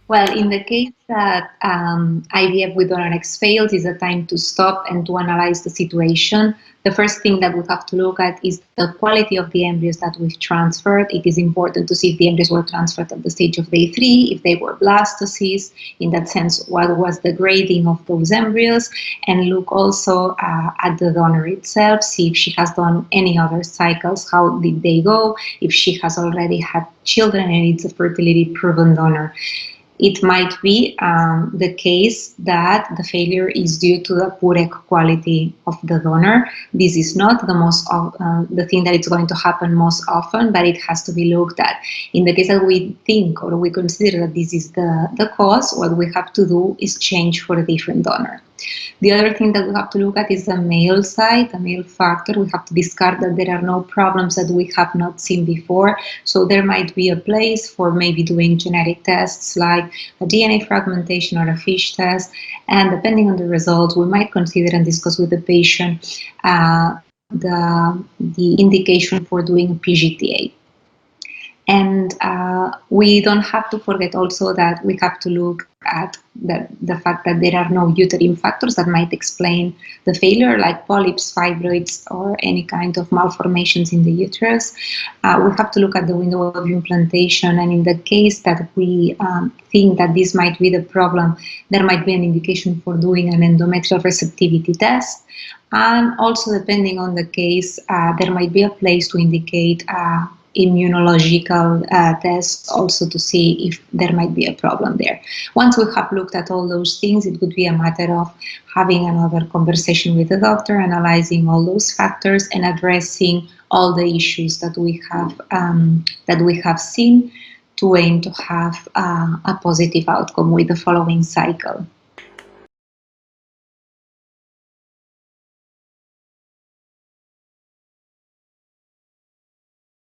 Well, in the case that IVF with donor eggs fails, is a time to stop and to analyze the situation. The first thing that we have to look at is the quality of the embryos that we've transferred. It is important to see if the embryos were transferred at the stage of day 3, if they were blastocysts. In that sense, what was the grading of those embryos? And look also at the donor itself, see if she has done any other cycles, how did they go, if she has already had children and it's a fertility proven donor. It might be the case that the failure is due to the poor egg quality of the donor. This is not the thing that is going to happen most often, but it has to be looked at. In the case that we think or we consider that this is the cause, what we have to do is change for a different donor. The other thing that we have to look at is the male side, the male factor. We have to discard that there are no problems that we have not seen before. So there might be a place for maybe doing genetic tests like a DNA fragmentation or a FISH test. And depending on the results, we might consider and discuss with the patient the indication for doing PGTA. And we don't have to forget also that we have to look at the fact that there are no uterine factors that might explain the failure, like polyps, fibroids, or any kind of malformations in the uterus. We have to look at the window of implantation, and in the case that we think that this might be the problem, there might be an indication for doing an endometrial receptivity test. And also, depending on the case, there might be a place to indicate immunological tests also to see if there might be a problem there. Once we have looked at all those things, it would be a matter of having another conversation with the doctor, analyzing all those factors and addressing all the issues that we have seen to aim to have a positive outcome with the following cycle.